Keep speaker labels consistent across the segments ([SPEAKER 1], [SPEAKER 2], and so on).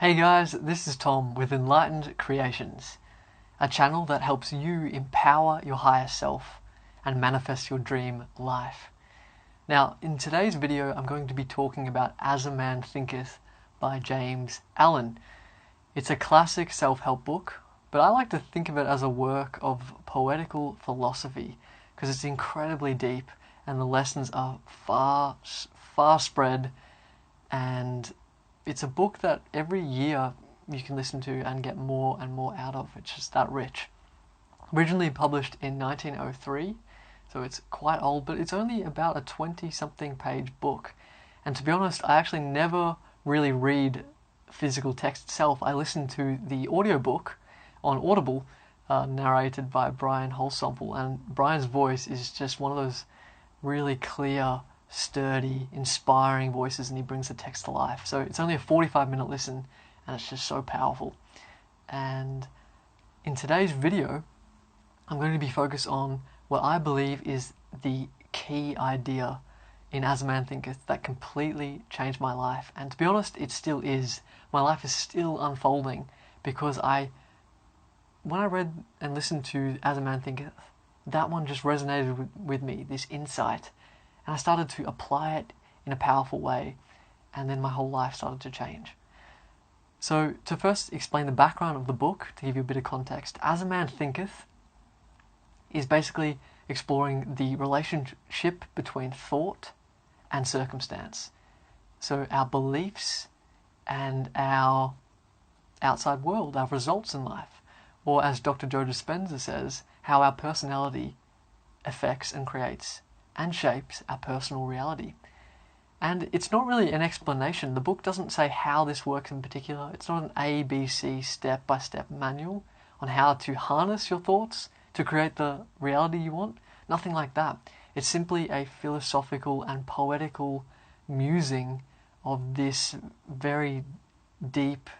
[SPEAKER 1] Hey guys, this is Tom with Enlightened Creations, a channel that helps you empower your higher self and manifest your dream life. Now, in today's video, I'm going to be talking about As a Man Thinketh by James Allen. It's a classic self-help book, but I like to think of it as a work of poetical philosophy because it's incredibly deep and the lessons are far spread, and it's a book that every year you can listen to and get more and more out of. It's just that rich. Originally published in 1903, so it's quite old, but it's only about a 20-something page book. And to be honest, I actually never really read physical text itself. I listen to the audiobook on Audible, narrated by Brian Holsample, and Brian's voice is just one of those really clear, sturdy, inspiring voices, and he brings the text to life. So it's only a 45-minute listen, and it's just so powerful. And in today's video, I'm going to be focused on what I believe is the key idea in As a Man Thinketh that completely changed my life. And to be honest, it still is. My life is still unfolding because when I read and listened to As a Man Thinketh, that one just resonated with me, this insight. And I started to apply it in a powerful way, and then my whole life started to change. So to first explain the background of the book, to give you a bit of context, As a Man Thinketh is basically exploring the relationship between thought and circumstance. So our beliefs and our outside world, our results in life, or as Dr. Joe Dispenza says, how our personality affects and creates and shapes our personal reality. And it's not really an explanation. The book doesn't say how this works in particular. It's not an ABC step-by-step manual on how to harness your thoughts to create the reality you want. Nothing like that. It's simply a philosophical and poetical musing of this very deep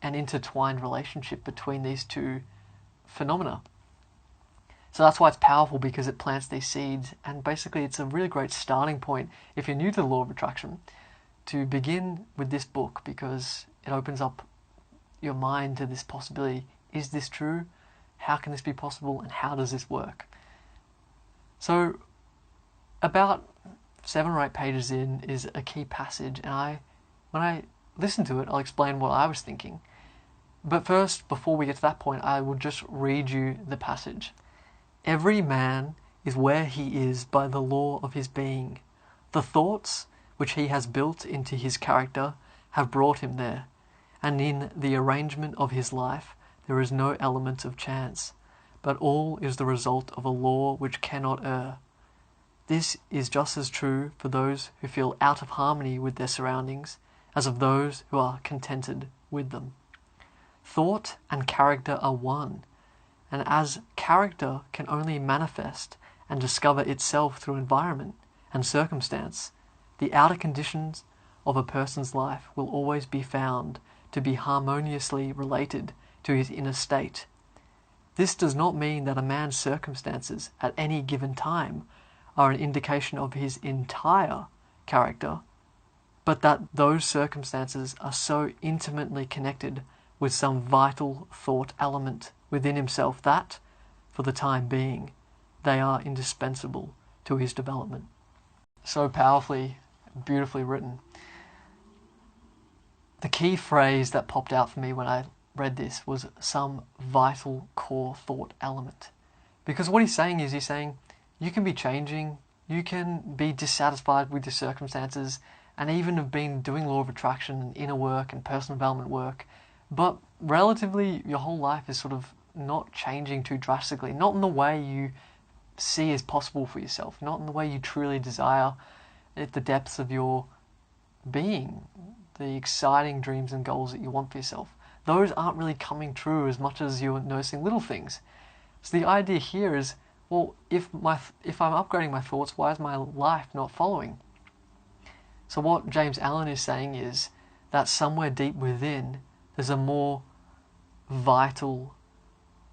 [SPEAKER 1] and intertwined relationship between these two phenomena. So that's why it's powerful, because it plants these seeds, and basically it's a really great starting point if you're new to the law of attraction to begin with this book, because it opens up your mind to this possibility. Is this true? How can this be possible? And how does this work? So about 7 or 8 pages in is a key passage, and when I listen to it, I'll explain what I was thinking. But first, before we get to that point, I will just read you the passage. Every man is where he is by the law of his being. The thoughts which he has built into his character have brought him there, and in the arrangement of his life there is no element of chance, but all is the result of a law which cannot err. This is just as true for those who feel out of harmony with their surroundings as of those who are contented with them. Thought and character are one, and as character can only manifest and discover itself through environment and circumstance, the outer conditions of a person's life will always be found to be harmoniously related to his inner state. This does not mean that a man's circumstances at any given time are an indication of his entire character, but that those circumstances are so intimately connected with some vital thought element within himself that, for the time being, they are indispensable to his development. So powerfully, beautifully written. The key phrase that popped out for me when I read this was some vital core thought element. Because what he's saying is, you can be changing, you can be dissatisfied with your circumstances, and even have been doing law of attraction and inner work and personal development work, but relatively your whole life is sort of not changing too drastically, not in the way you see as possible for yourself, not in the way you truly desire at the depths of your being, the exciting dreams and goals that you want for yourself. Those aren't really coming true as much as you're noticing little things. So the idea here is, well, if I'm upgrading my thoughts, why is my life not following? So what James Allen is saying is that somewhere deep within, there's a more vital,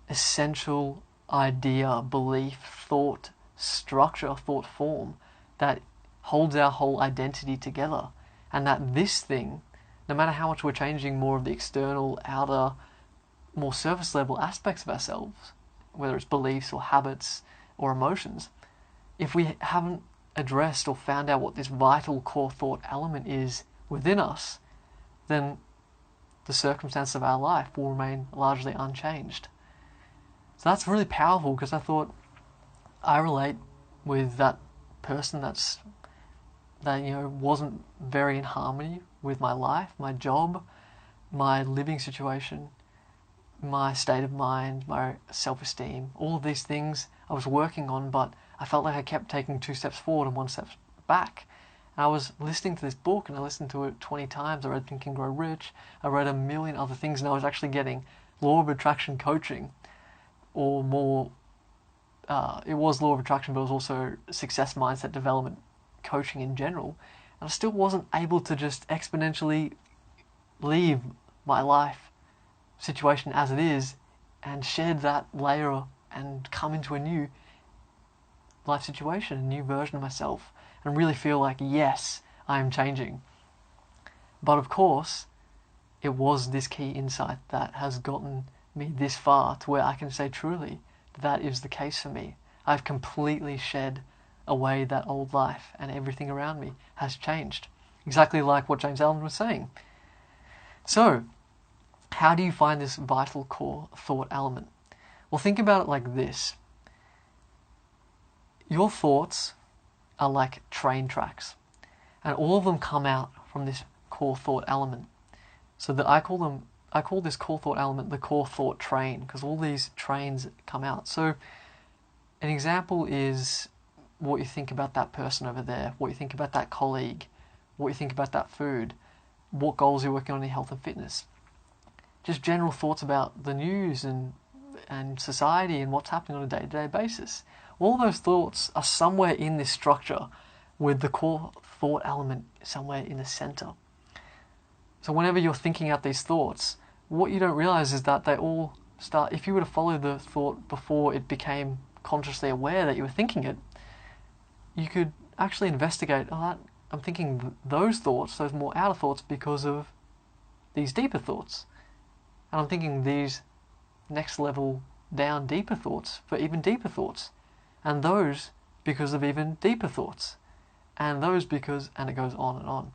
[SPEAKER 1] essential idea, belief, thought structure, thought form that holds our whole identity together. And that this thing, no matter how much we're changing more of the external, outer, more surface level aspects of ourselves, whether it's beliefs or habits or emotions, if we haven't addressed or found out what this vital core thought element is within us, then the circumstances of our life will remain largely unchanged. So that's really powerful, because I thought I relate with that person that wasn't very in harmony with my life, my job, my living situation, my state of mind, my self-esteem, all of these things I was working on, but I felt like I kept taking 2 steps forward and 1 step back. And I was listening to this book, and I listened to it 20 times. I read Think and Grow Rich. I read a million other things, and I was actually getting law of attraction coaching, or more, it was law of attraction, but it was also success mindset development coaching in general. And I still wasn't able to just exponentially leave my life situation as it is and shed that layer and come into a new life situation, a new version of myself, and really feel like, yes, I am changing. But of course, it was this key insight that has gotten me this far to where I can say truly that is the case for me. I've completely shed away that old life, and everything around me has changed. Exactly like what James Allen was saying. So, how do you find this vital core thought element? Well, think about it like this. Your thoughts are like train tracks, and all of them come out from this core thought element. So that I call this core thought element the core thought train, because all these trains come out. So an example is what you think about that person over there, what you think about that colleague, what you think about that food, what goals you're working on in health and fitness. Just general thoughts about the news and society and what's happening on a day-to-day basis. All those thoughts are somewhere in this structure, with the core thought element somewhere in the center. So whenever you're thinking out these thoughts, what you don't realize is that they all start, if you were to follow the thought before it became consciously aware that you were thinking it, you could actually investigate, I'm thinking those thoughts, those more outer thoughts, because of these deeper thoughts. And I'm thinking these next level down deeper thoughts for even deeper thoughts. And those because of even deeper thoughts. And those because, and it goes on and on.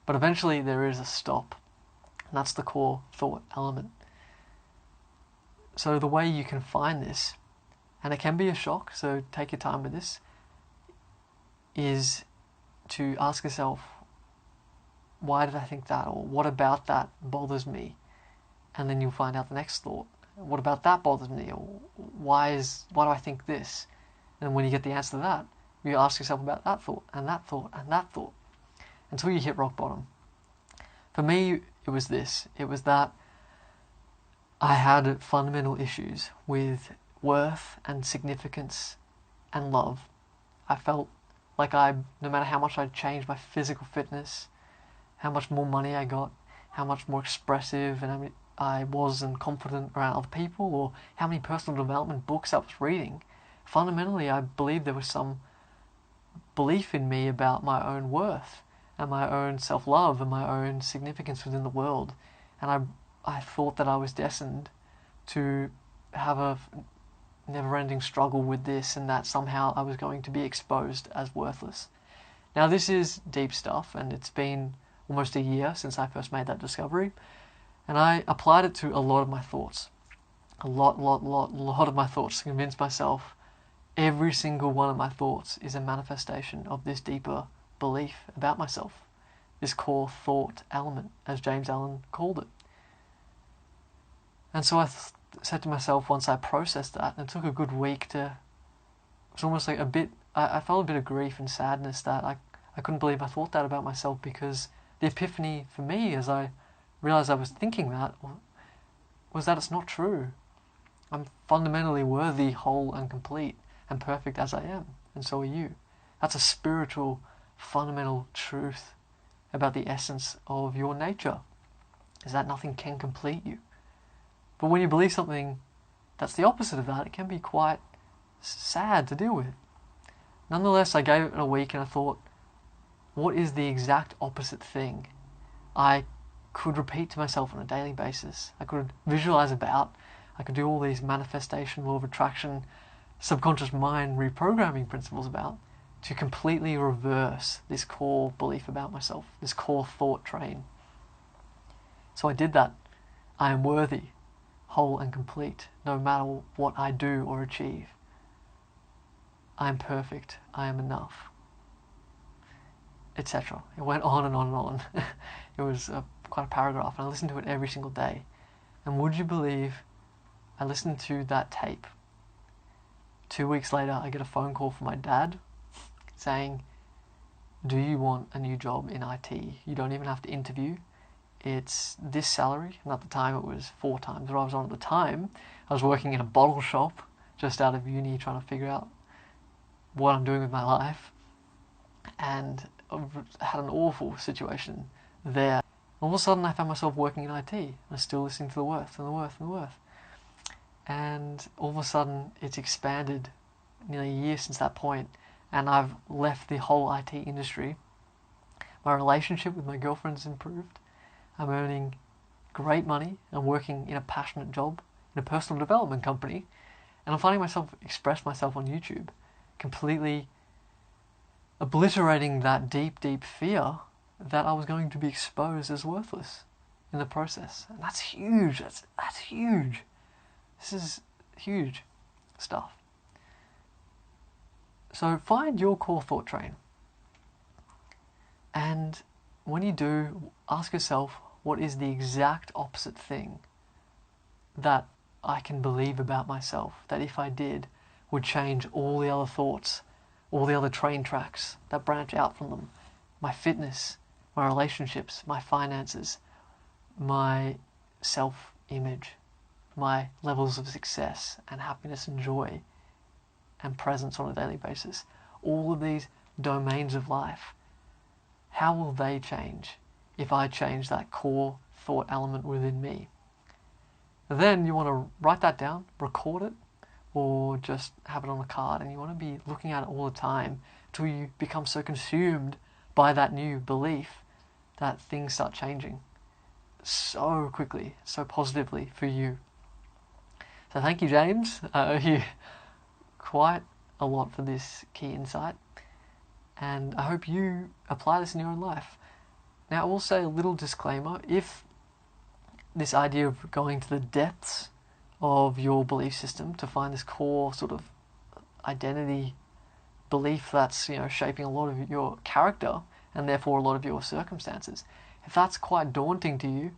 [SPEAKER 1] But eventually there is a stop. And that's the core thought element. So the way you can find this, and it can be a shock, so take your time with this, is to ask yourself, why did I think that? Or what about that bothers me? And then you'll find out the next thought. What about that bothers me? Or why do I think this? And when you get the answer to that, you ask yourself about that thought, and that thought, and that thought, until you hit rock bottom. For me, it was this. It was that I had fundamental issues with worth and significance and love. I felt like no matter how much I changed my physical fitness, how much more money I got, how much more expressive and I was and confident around other people, or how many personal development books I was reading, fundamentally I believed there was some belief in me about my own worth and my own self-love and my own significance within the world. And I thought that I was destined to have a never-ending struggle with this, and that somehow I was going to be exposed as worthless. Now this is deep stuff, and it's been almost a year since I first made that discovery, and I applied it to a lot of my thoughts. A lot of my thoughts to convince myself every single one of my thoughts is a manifestation of this deeper belief about myself, this core thought element, as James Allen called it. And so I said to myself, once I processed that, and it took a good week to, it was almost like I felt a bit of grief and sadness that I couldn't believe I thought that about myself, because the epiphany for me as I realized I was thinking that was that it's not true. I'm fundamentally worthy, whole and complete and perfect as I am, and so are you. That's a spiritual, fundamental truth about the essence of your nature, is that nothing can complete you. But when you believe something that's the opposite of that, it can be quite sad to deal with. Nonetheless, I gave it a week and I thought, what is the exact opposite thing I could repeat to myself on a daily basis. I could visualize about. I could do all these manifestation, law of attraction, subconscious mind reprogramming principles about, to completely reverse this core belief about myself, this core thought train. So I did that. I am worthy, whole and complete, no matter what I do or achieve. I am perfect. I am enough. Etc. It went on and on and on. It was quite a paragraph, and I listened to it every single day. And would you believe, I listened to that tape. 2 weeks later, I get a phone call from my dad saying, do you want a new job in IT? You don't even have to interview. It's this salary, and at the time it was 4 times what I was on at the time. I was working in a bottle shop just out of uni, trying to figure out what I'm doing with my life, and I had an awful situation there. All of a sudden I found myself working in IT. I was still listening to The Worth and The Worth and The Worth. And all of a sudden it's expanded nearly a year since that point, and I've left the whole IT industry. My relationship with my girlfriend has improved. I'm earning great money. I'm working in a passionate job in a personal development company, and I'm finding myself express myself on YouTube, completely obliterating that deep, deep fear that I was going to be exposed as worthless in the process. And that's huge. That's huge. This is huge stuff. So find your core thought train. And when you do, ask yourself, what is the exact opposite thing that I can believe about myself, that if I did, would change all the other thoughts, all the other train tracks that branch out from them? My fitness, my relationships, my finances, my self-image, my levels of success and happiness and joy and presence on a daily basis. All of these domains of life, how will they change if I change that core thought element within me? Then you want to write that down, record it, or just have it on a card, and you want to be looking at it all the time until you become so consumed by that new belief that things start changing so quickly, so positively for you. So thank you, James. I owe you quite a lot for this key insight, and I hope you apply this in your own life. Now, I will say a little disclaimer: if this idea of going to the depths of your belief system to find this core sort of identity belief that's, shaping a lot of your character and therefore a lot of your circumstances, if that's quite daunting to you,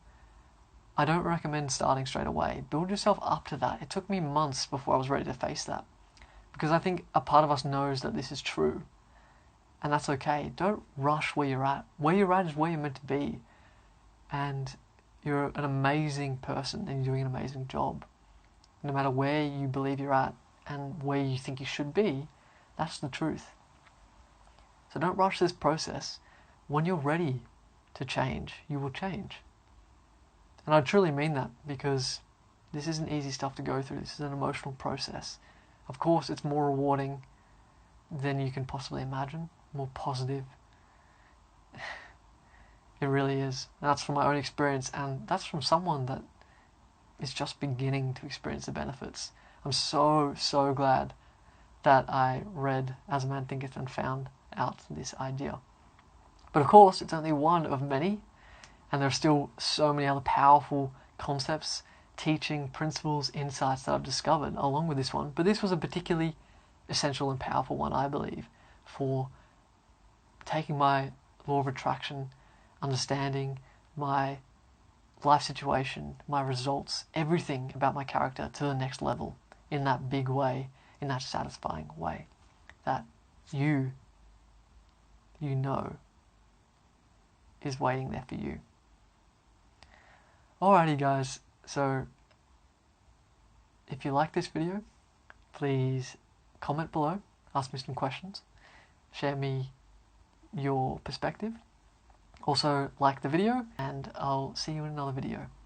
[SPEAKER 1] I don't recommend starting straight away. Build yourself up to that. It took me months before I was ready to face that, because I think a part of us knows that this is true, and that's okay. Don't rush where you're at. Where you're at is where you're meant to be, and you're an amazing person and you're doing an amazing job. No matter where you believe you're at and where you think you should be, that's the truth. So don't rush this process. When you're ready to change, you will change. And I truly mean that, because this isn't easy stuff to go through. This is an emotional process. Of course, it's more rewarding than you can possibly imagine, more positive. It really is. And that's from my own experience, and that's from someone that is just beginning to experience the benefits. I'm so, so glad that I read As a Man Thinketh and found out this idea. But of course, it's only one of many, and there are still so many other powerful concepts, teaching, principles, insights that I've discovered along with this one. But this was a particularly essential and powerful one, I believe, for taking my law of attraction, understanding my life situation, my results, everything about my character to the next level in that big way, in that satisfying way that you know is waiting there for you. Alrighty guys, so if you like this video, please comment below, ask me some questions, share me your perspective. Also like the video, and I'll see you in another video.